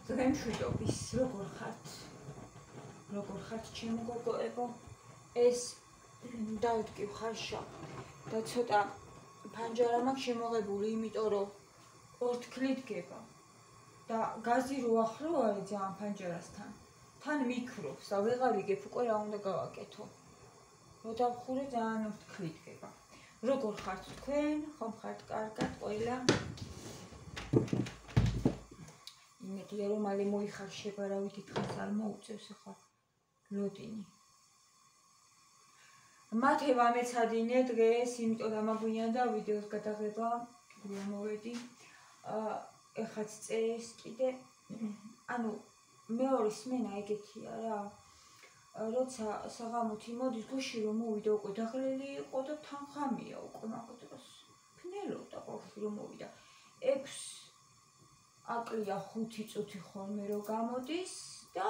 მშვიდობის, როგორ ხართ ჩემო გოგოებო? ეს დავდგივ ხარშა და ცოტა ფანჯარა მაქვს შემოღებული, იმიტომ რომ ორ თქლით გება და გაზი რო ახლო არის ძალიან ფანჯარასთან. თან მიქრობს და ვეღარ ვიგებ უკვე რა უნდა გავაკეთო. რო დავხურე ძალიან ორ თქლით გება. როგორ ხართ თქვენ? ხომ ხართ კარგად ყველა? იმედია რომ მალე მოიხარშება, რა ვიცი, თხას არ მოუწევს ახლა ლოდინი. მათე ვამეცადინე დღეს, იმიტომ დამაგვიანდა ვიდეოს გადაღება, მოვედი. ეხაც წერეს კიდე, ანუ მეორე სმენა ეგეთია რა. როცა საღამოთი მოდის, გუში რომ მოვიდა უკვე დაღლილი იყო და თან ხამია უკვე მაგ დროს. ფნელობდა ბავშვი რომ მოვიდა. 6 აკლია 5 წუთი ხოლმე რომ გამოდის და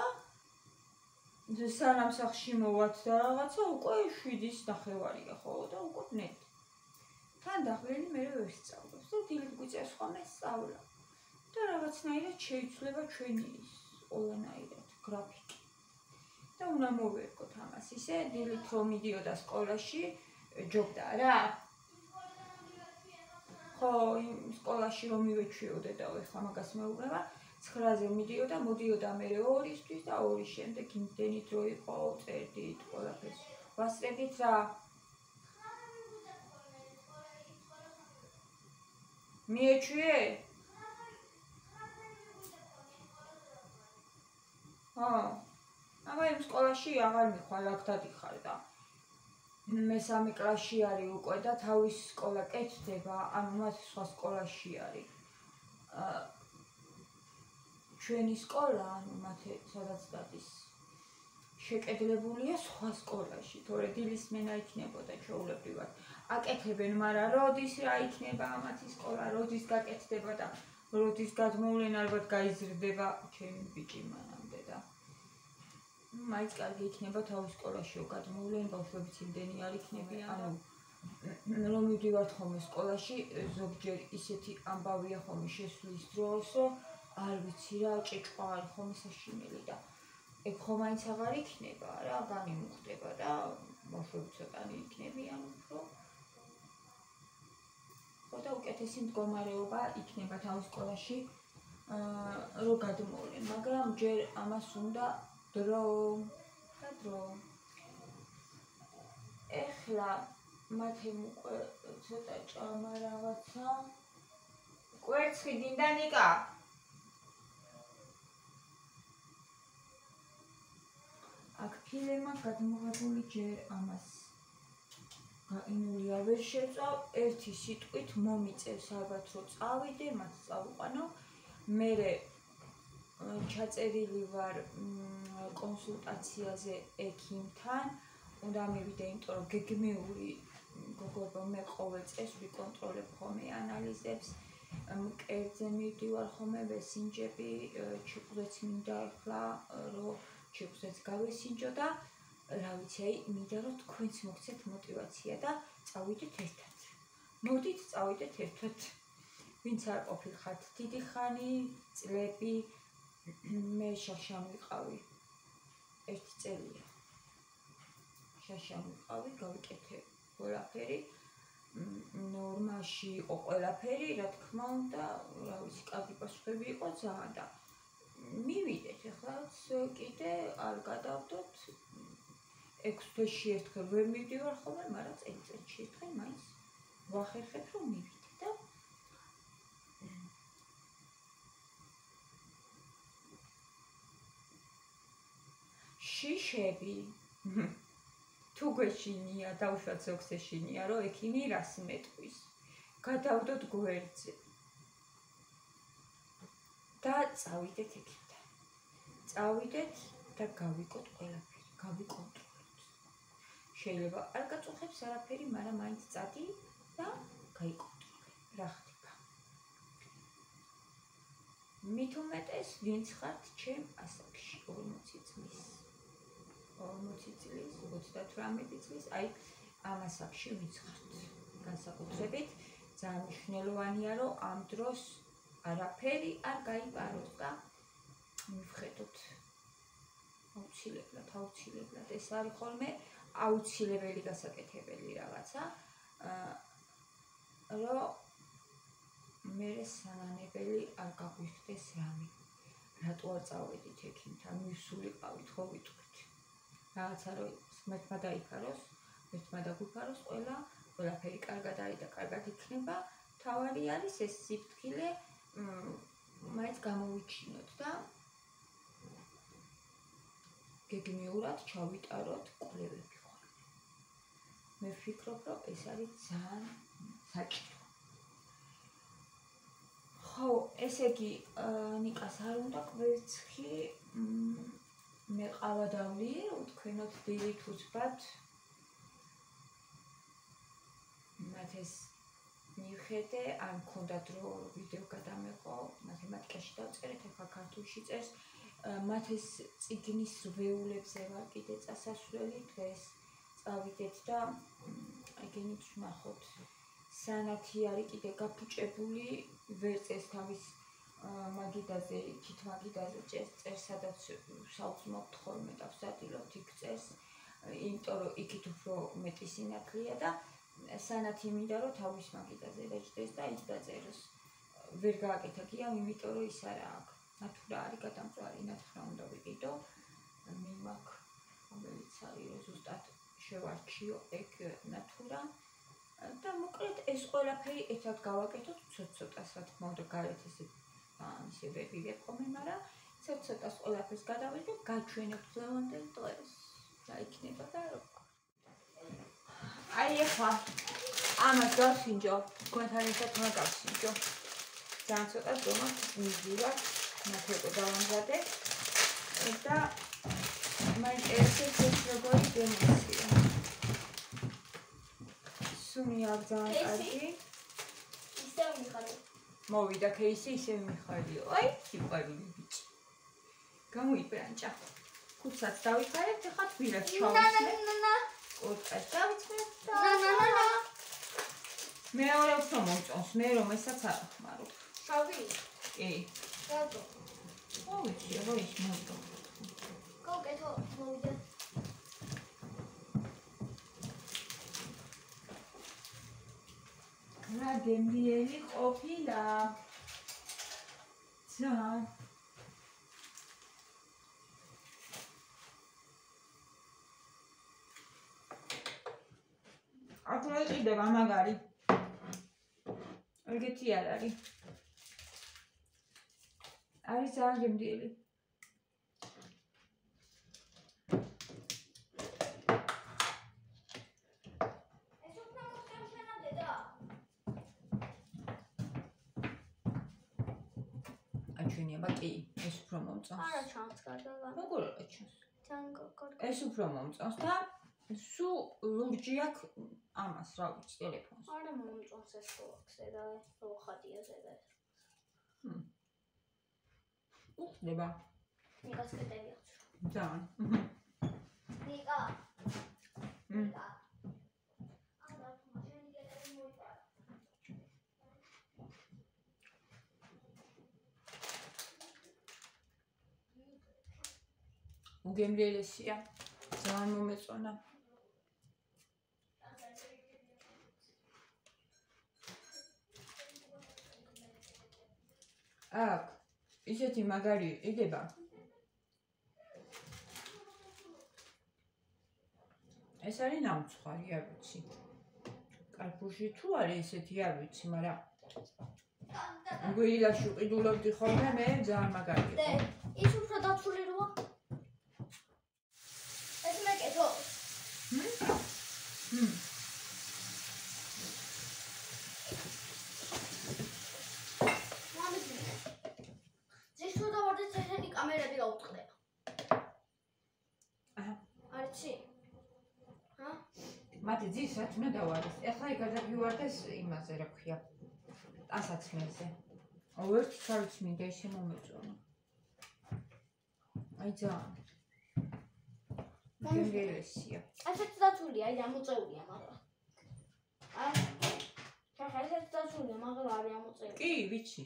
სანამ სახლში მოვართ და რაღაცა უკვე 7-ის ნახევარია ხო და უკვე ვნედი. თან დაღლილი მე ვერ ვსწავლობს და დილით გვიწევს ხოლმე სწავლა. და რაღაცნაირად შეიცვლება ჩვენი ის ყველანაირად გრაფიკი. და უნდა მოვერგოთ ამას ისე დილით რომ მიდიოდა სკოლაში ჯობდა რა. ხო, სკოლაში რომ მივეჩვიოდე და ეხლა მაგას მეუბნება 9-ზე მოდიოდა მე 2-ისთვის და 2-ის შემდეგ იმდენი დრო იყო, წერდით ყველაფერს. ვასწრებდით რა. მიეჩვიე? აბა იმ სკოლაში აღარ მიხვალ, აქ დადიხარ და მესამე კლასში არის უკვე და თავის სკოლა კეთდება, ანუ მათ სხვა სკოლაში არის. ჩვენი სკოლა, ანუ მათე სადაც დადის, შეკედლებულია სხვა სკოლაში, თორე დილის სმენა იქნებოდა ჩვეულებრივად. აკეთებენ, მაგრამ როდის რა იქნება მათი სკოლა, როდის გაკეთდება და როდის გადმოვლენ ალბათ გაიზრდება ჩემი ბიჭი მანამდე და მაინც კარგი იქნება თავის სკოლაშიო გადმოვლენ, ბავშვებიც იმდენი არ იქნებიან, ანუ რომ მივდივართ ხოლმე სკოლაში, ზოგჯერ ისეთი ამბავია ხოლმე შესვლის დროსო, არ ვიცი რა, ჭეჭყვა არის ხოლმე საშინელი და ეგ ხომ მაინც აღარ იქნება რა, განიმუხტება და ბავშვები ცოტანი იქნებიან უფრო. ხო და უკეთესი მდგომარეობა იქნება თავის სკოლაში, რომ გადმოვლენ, მაგრამ ჯერ ამას უნდა დრო. ეხლა მათემ უკვე ცოტა ჭამა რაღაცა. კვერცხი გინდა ნიკა? აქ ფილემა გადმოღებული ჯერ ამას გაყინული არ ვერ შეწავ, ერთი სიტყვით მომიწევს ალბათ რომ წავიდე, მათ წავუყანო. მერე ჩაწერილი ვარ კონსულტაციაზე ექიმთან, უნდა მივიდე, იმიტომ რომ გეგმიური გოგოებო მე ყოველ წელს ვიკონტროლებ ხოლმე ანალიზებს, მკერდზე მივდივარ ხოლმე, ვესინჯები, ჩიყზეც მინდა ახლა რომ ჩიყზეც გავესინჯო და რა ვიცი, აი მინდა რომ თქვენც მოგცეთ მოტივაცია და წავიდეთ ერთად. მოდით წავიდეთ ერთად. ვინც არ ყოფილხართ დიდი ხანი, წლები, მე შაშამ ვიყავი. 1 წელია. შაშამ ვიყავი, გავიკეთე ყველაფერი. ნორმაში იყო ყველაფერი, რა თქმა უნდა, რა ვიცი, კარგი პასუხები იყო ძალიან და მივიდეთ, ეხლაც კიდე არ გადავდოთ. 6 თვეში ერთხელ ვერ მივდივარ ხოლმე, მაგრამ წელიწადში ერთხელ მაინც ვახერხებ რომ მივიდე და შიშები თუ გვეშინია, დავუშვათ ზოგს ეშინია, რომ ექიმი რას მეტყვის. გადავდოთ გვერდზე და წავიდეთ ექიმთან. წავიდეთ და გავიკოთ ყველაფერი, გავიკონტროლოთ. შეიძლება არ გაწუხებს არაფერი, მაგრამ მაინც წადი და გაიკონტროლე. რა ხდება? მით უმეტეს, ვინც ხართ ჩემ ასაკში 40 წლის. 40 წლის, 38 წლის, აი ამ ასაკში ვინც ხართ. განსაკუთრებით ძალიან მნიშვნელოვანია, რომ ამ დროს არაფერი არ გაიპაროთ და მივხედოთ აუცილებლად ეს არის ხოლმე აუცილებელი გასაკეთებელი რაღაცა რომ მე სანანებელი არ გაგვიხდეს რამე რატო არ წავედით ექიმთან მივსულიყავით ხო ვიტყვით რაღაცა რომ მეთმა დაიფაროს მეთმა დაგვიფაროს ყველაფერი კარგად არის და კარგად იქნება თავარი არის ეს სიფრთხილე მაინც გამოვიჩინოთ და გეგმიურად ჩავიტაროთ კვლევები ხოლმე მე ვფიქრობ რომ ეს არის ძალიან საჭირო ხო ესე იგი ნიკას არ უნდა კვერცხი მე ყავადავლი თქვენოთ დილით უცბად მათ ეს მივხედე ან მქონდა დრო ვიდეო გადამეყო მათემატიკაში დავწერეთ ახლა ქართულში წერს მათ ეს წიგნის ვეულებზე ვარ კიდე წასასვლელი დღეს წავიდეთ და ეგენით ვნახოთ სანათი არის კიდე გაფუჭებული ვერ წერს თავის მაგიდაზე იქით მაგიდაზე წერს სადაც საუცნობთ ხოლმე და ვსადილობთ იქ წერს იმიტომ რომ იქით უფრო მეტი სინათლეა და სანათი მინდა რომ თავის მაგიდაზე დაჭდეს და იქ დაწეროს ვერ გააკეთა გიამ იმიტომ რომ ის არა აქვს ნათურა არის გადამწვარი ნათხრა უნდა ვიყიდო მიმაქ რომელიც არის რომ ზუსტად შევარჩიო ეგ ნათურა და მოკლედ ეს ყველაფერი ერთად გავაკეთოთ ცოტა რა თქმა უნდა გარეთ ისე ვები ვეყომე მაგრამ ცოტას ყველაფერს გადავიდე გაჩვენებთ ლევანდელ დღეს და იქნება და აი ახლა ამას გავსინჯო თქვენთან ერთად უნდა გავსინჯო ძალიან ცოტა ზომა მივიღოთ ნახევარ დავამზადე და მაინტერესებს ეს როგორი დემონსია სუნი აქ ძალიან კარგი ისევ მიხარი მოვიდა кейსი ისევ მიხარიო აი სიყვარული ბიჭი გამოიბრანჭა ქუცაც დავიფარეთ ახლა თბილებს ჩავისმე კოტას დავიცმეთ მეორე უფრო მომწონს მე რომ ესაც არ ახმარო შავი კი რატო მოვიცი რა ის მოვიდა გოგეთო მოვიდა რა გემრიელი ყოფილა ძალიან აკრა იყიდება მაგარი ეგეთი არ არის არის ძალიან გემრიელი აჩვენება კი ეს უფრო მომწონს არა ჩანს კარგად როგორ არა ჩანს ძალიან კარგად ეს უფრო მომწონს და სულ ლურჯი აქვს ამას რა ვიცი ტელეფონს არა მომწონს ეს ფოქსე და რო ხატია ზედა უხდება ნიკას კეთილი აქვს ძალიან ნიკა ნიკა არა თუ მაშინ გეტყვი მოიპარა უგემრიელესია ძალიან მომეწონა აქ ისეთი მაგარი იდება ეს არის ნამცხვარი არ ვიცი კარბუჟი თუ არის ესეთი არ ვიცი მაგრამ გვირილაში უყიდულებდი ხოლმე მე ძალიან მაგარი იყო ის უფრო დაცული როა ეს მეკეთო კამერები გაუტყდება. არჩი. ჰა? მათი ძის რაც უნდა დავარის. ეხლა იქ გადაგივარდეს იმაზე რა ქვია. ასაცმელზე. ერთი თავის მინდა ისე მომეწონა. აი ძალიან. გემრიელესია. ასეც დაცულია, აი ამოწეულია მაგრამ. აი. ხა ესეც დაცულია, მაგრამ არის ამოწეული. კი, ვიცი.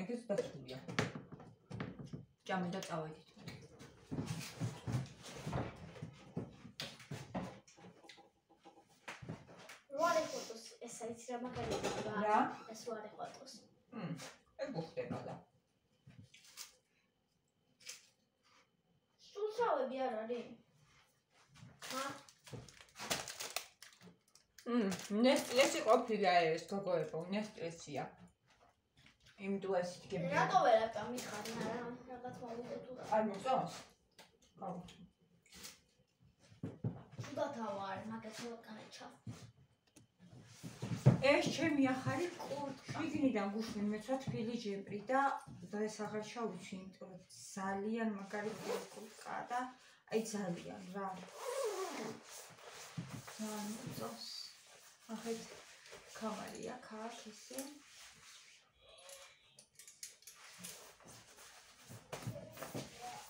ეგეც დაცულია. ჭამე და წავედით. როარე ფოტოს ეს არის რა მაგალითად რა? ეს როარე ფოტოს. ეგუხდება და. სულსავები არ არის? ხა? ნესტლესი ყოფილა ეს გოგოებო, ნესტლესია. იმიტომ ასეთ გემი. რატო ვერა მითხარი რა? რაღაც მოვიდე თუ რა. არ მოწონს? აუ. შუდათავარ, მაგას მოკანეჩა. ეს ჩემი ახალი კურტკა. შიგნიდან გუშინ მეცვა თბილი ჯემპრი და დღეს აღარ შავიცი, იმიტომ რომ ძალიან მაგარი კურტკაა და აი ძალიან რა. ძალიან მოწონს. ახეთ კამარია, ქაქ ისე.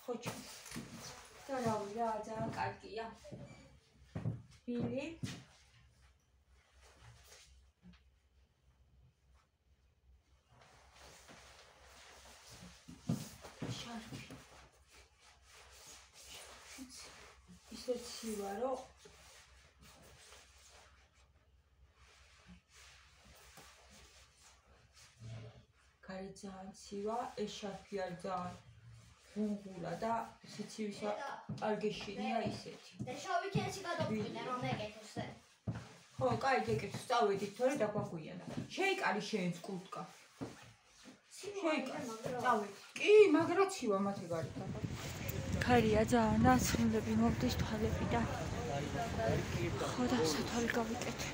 ხოჩი. და რავი რა, ძალიან კარგია. ბილი ისეთ ცივა რომ კარი ძალიან ცივა, ეს შარფი არ ძალიან გუგულა და სიცივისა კარგეშინია ისეთი. და შავი ქენში გადავწვინე რომ ეკეთოსე. ხო, კაი გეკეთოს, წავედით, თორე დაგვაგვიანა. შეიკარი შენს კურტკა. შეიკარი, წავედი. კი, მაგრა ცივა მათე გარეთ. ქარია ძალიან და ცნობები მოვდის თვალებიდან. ხო და სათვალე გავიკეთე.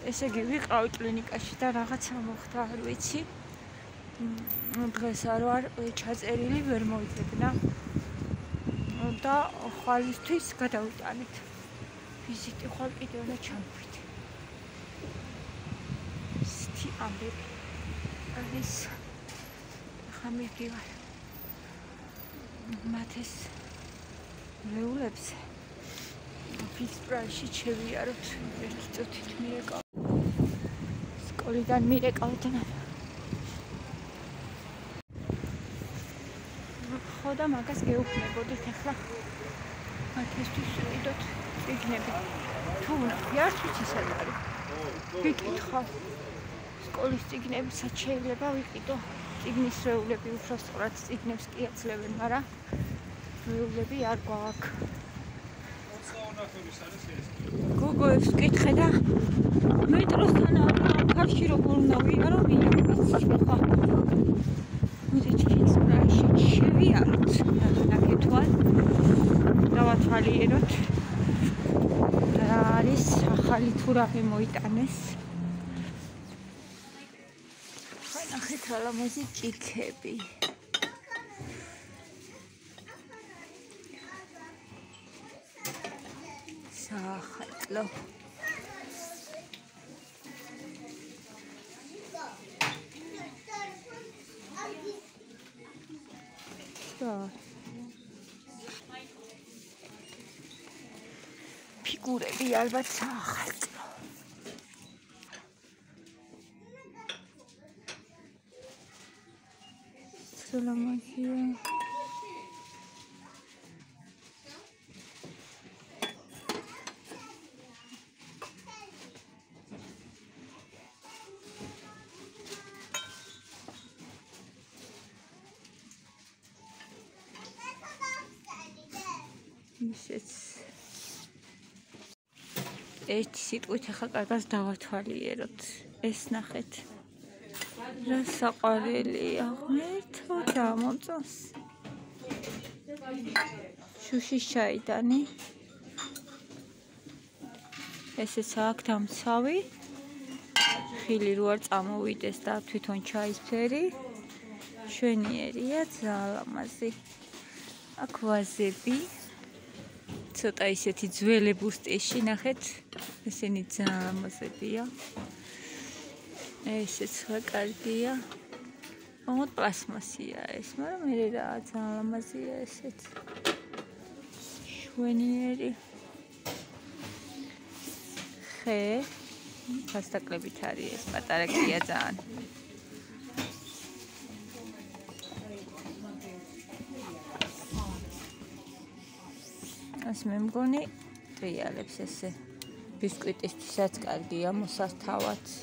ესე იგი ვიყავი კლინიკაში და რაღაცა მოხდა, არ ვიცი. დღეს არ ვარ ჩაწერილი, ვერ მოიძებნა. და ხვალისთვის გადავიტანეთ. ვიზიტი ხვალ კიდევ უნდა ჩამოვიდე. სთი ამბები. არის ხა მიგივარ. მათეს მეულებს ფიქს პრაისში შევიაროთ ერთი წუთით მირეკავ. სკოლიდან მირეკავდნენ. ხო და მაგას გეუქმებოდით ახლა მათესთვის ვიყიდოთ წიგნები. თუ ვნახე არ ვიცი სად არის. ვიკითხავ. სკოლის წიგნებსაც შეიძლება ვიყიდო. წიგნის რეულები უფრო სწორად წიგნებს კი აცლებენ, მაგრამ რეულები არ გვაქვს. გოგოებს ვკითხე და მეტროსთან ამქარში როგორ უნდა ვიარო, ვიცი ხო. მოდით ფიქს პრაისში შევიაროთ. ნაკეთვალ დავათვალიეროთ. რა არის ახალი თუ რამე მოიტანეს. ნახეთ რა ლამაზი ჭიქები. საახალო. ფიგურები ალბათ საახალო. სულამაზია. ერთი სიტყვით ახლა კარგად დავათვალიეროთ. ეს ნახეთ. რა საყვარელია, ღმერთო დამოწონს. შუშის ჩაიტანი. ესეც აქვს დამცავი. ხილი რო არ წამოვიდეს და თვითონ ჩაისფერი. შვენიერია, ძალიან ლამაზი. აქ ვაზები. ცოტა ისეთი ძველი ბუსტიში ნახეთ. ესენი ძალიან ლამაზებია. ესეც რა კარგია. მოდ პლასმასია ეს, მაგრამ მე რა ძალიან ლამაზია ესეც. შვენიერი. ხე ფასტაკლებით არის ეს, პატარა კია ძალიან. მას მე მგონი ტრიალებს ესე. ბისკვიტისთვისაც კარგია მოსართავად.